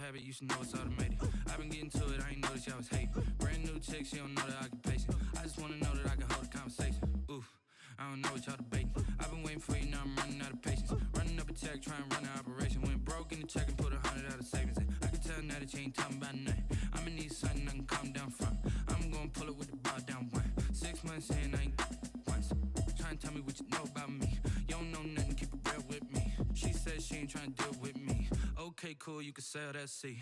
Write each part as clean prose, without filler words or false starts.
habit, you should know it's automated. I've been getting to it, I ain't noticed y'all was hating. Brand new chick, she don't know the occupation. I just wanna know that I can hold a conversation. Oof, I don't know what y'all debating. I've been waiting for you, now I'm running out of patience. Running up a check, trying to run an operation. Went broke in the check and put 100 out of savings in. I can tell now that you ain't talking about nothing. I'ma need something I can calm down from. I'm gonna pull it with the ball down one. 6 months in, I ain't once. Trying to tell me what you know about me. You don't know nothing, keep it real with me. She said she ain't trying to deal with me. Okay, cool, you can sell that seat.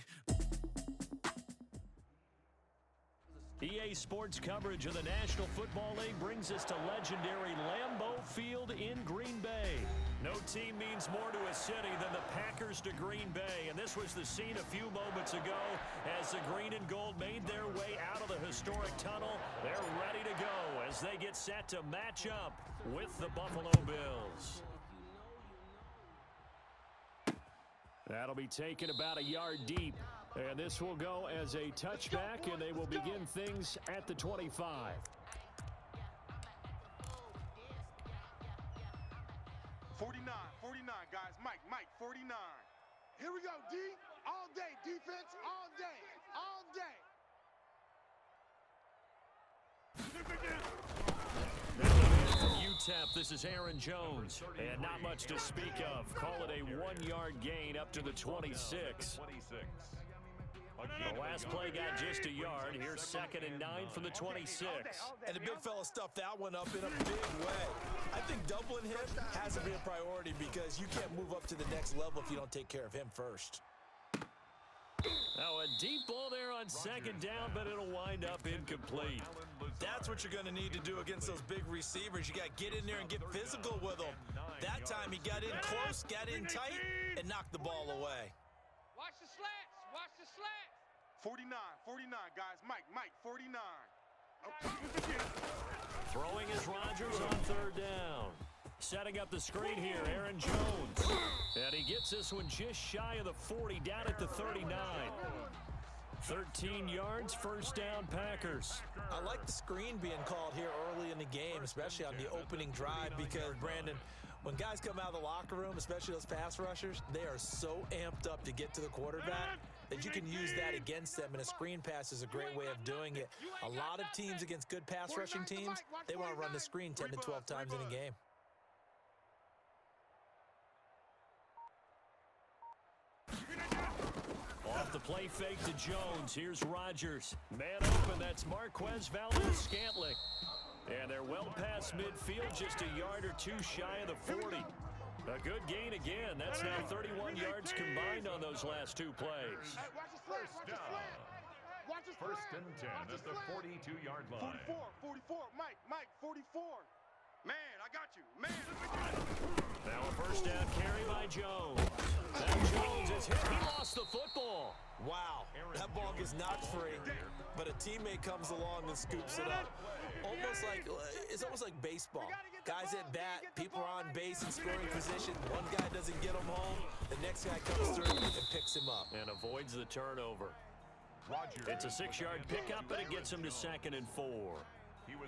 EA Sports coverage of the National Football League brings us to legendary Lambeau Field in Green Bay. No team means more to a city than the Packers to Green Bay, and this was the scene a few moments ago as the green and gold made their way out of the historic tunnel. They're ready to go as they get set to match up with the Buffalo Bills. That'll be taken about a yard deep. And this will go as a touchback, and they will begin things at the 25. 49, guys. Mike, 49. Here we go, D. All day, defense, all day, all day. From UTEP, this is Aaron Jones, and not much to speak of. Call it a 1-yard gain up to the 26. The last play got just a yard. Here's 2nd and 9 from the 26. And the big fella stuffed that one up in a big way. I think doubling him has to be a priority because you can't move up to the next level if you don't take care of him first. Now a deep ball there on 2nd down, but it'll wind up incomplete. That's what you're going to need to do against those big receivers. You got to get in there and get physical with them. That time he got in close, got in tight, and knocked the ball away. Watch the slats. Watch the slats. 49, guys. Mike, 49. Throwing is Rodgers on 3rd down. Setting up the screen here, Aaron Jones. And he gets this one just shy of the 40, down at the 39. 13 yards, 1st down, Packers. I like the screen being called here early in the game, especially on the opening drive, because, Brandon, when guys come out of the locker room, especially those pass rushers, they are so amped up to get to the quarterback that you can use that against them, and a screen pass is a great way of doing it. A lot of teams against good pass rushing teams, they want to run the screen 10 to 12 times in a game. Off the play fake to Jones. Here's Rodgers. Man open, that's Marquez Valdes-Scantling. And they're well past midfield, just a yard or two shy of the 40. A good gain again. That's now 31 yards combined on those last 2 plays. First and 10 at the 42-yard line. 44, Mike, 44. Man, I got you. Man. Now a 1st down carry by Jones. Now Jones is hit. He lost the football. Wow, that ball gets knocked free, but a teammate comes along and scoops it up. It's almost like baseball. Guys at bat, people are on base in scoring position. One guy doesn't get him home. The next guy comes through and picks him up. And avoids the turnover. It's a 6-yard pickup, but it gets him to 2nd and 4.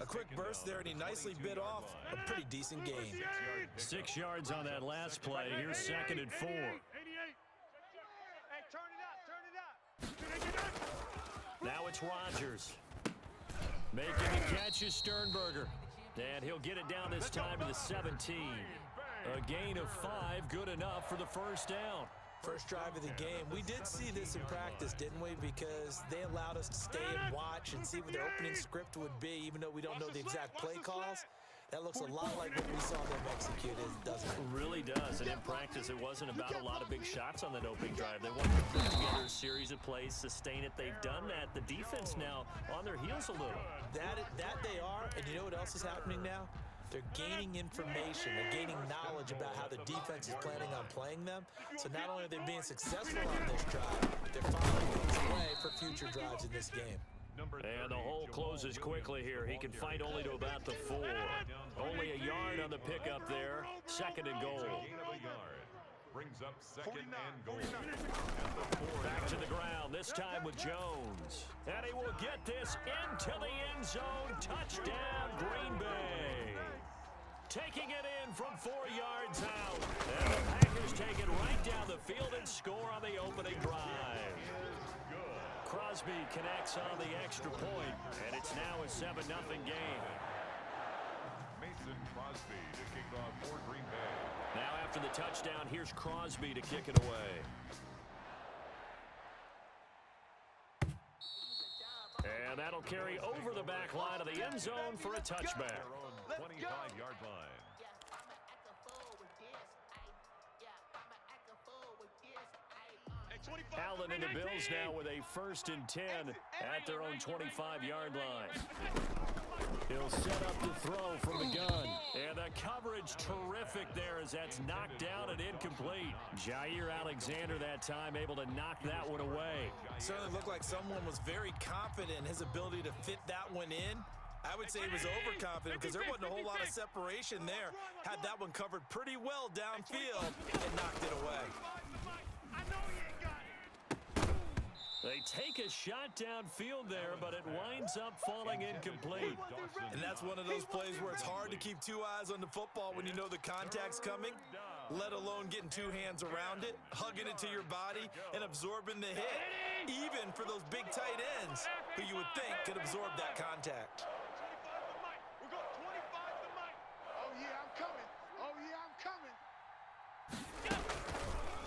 A quick burst there, and he nicely bit off a pretty decent gain. 6 yards on that last play. Here's 2nd and 4. Hey, turn it up. Now it's Rodgers. Making the catch is Sternberger. And he'll get it down this time to the 17. A gain of 5, good enough for the 1st down. First drive of the game. We did see this in practice, didn't we? Because they allowed us to stay and watch and see what their opening script would be, even though we don't know the exact play calls. That looks a lot like what we saw them execute, doesn't it? It really does. And in practice, it wasn't about a lot of big shots on that opening drive. They wanted to put together a series of plays, sustain it. They've done that. The defense now on their heels a little. That they are. And you know what else is happening now? They're gaining information. They're gaining knowledge about how the defense is planning on playing them. So not only are they being successful on this drive, they're following things away for future drives in this game. And the hole closes quickly here. He can fight only to about the 4. Only a yard on the pickup there. 2nd and goal. Brings up 2nd and goal. Back to the ground, this time with Jones. And he will get this into the end zone. Touchdown, Green Bay. Taking it in from 4 yards out. And the Packers take it right down the field and score on the opening drive. Crosby connects on the extra point, and it's now a 7-0 game. Mason Crosby to kick off for Green Bay. Now after the touchdown, here's Crosby to kick it away. And that'll carry over the back line of the end zone for a touchback. Their own 25-yard line. Allen and the Bills now with a 1st and 10 at their own 25-yard line. He'll set up to throw from the gun. And the coverage terrific there as that's knocked down and incomplete. Jair Alexander that time able to knock that one away. Certainly looked like someone was very confident in his ability to fit that one in. I would say he was overconfident because there wasn't a whole lot of separation there. Had that one covered pretty well downfield and knocked it away. They take a shot downfield there, but it winds up falling incomplete. And that's one of those plays where it's hard to keep two eyes on the football when you know the contact's coming, let alone getting two hands around it, hugging it to your body, and absorbing the hit, even for those big tight ends who you would think could absorb that contact. We're going 25 to Mike. Oh, yeah, I'm coming. Oh, yeah, I'm coming.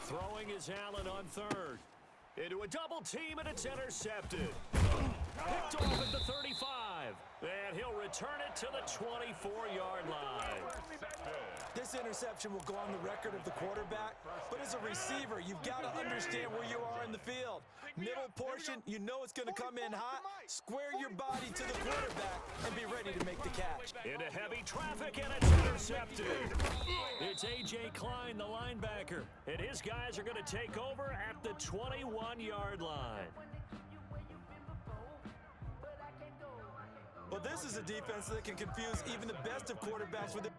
Throwing is Allen on 3rd. Into a double team, and it's intercepted. Picked off at the 35. And he'll return it to the 24-yard line. This interception will go on the record of the quarterback, but as a receiver, you've got to understand where you are in the field. Middle portion, you know it's going to come in hot. Square your body to the quarterback and be ready to make the catch. Into heavy traffic, and it's intercepted. It's A.J. Klein, the linebacker, and his guys are going to take over at the 21-yard line. Well, this is a defense that can confuse even the best of quarterbacks with it.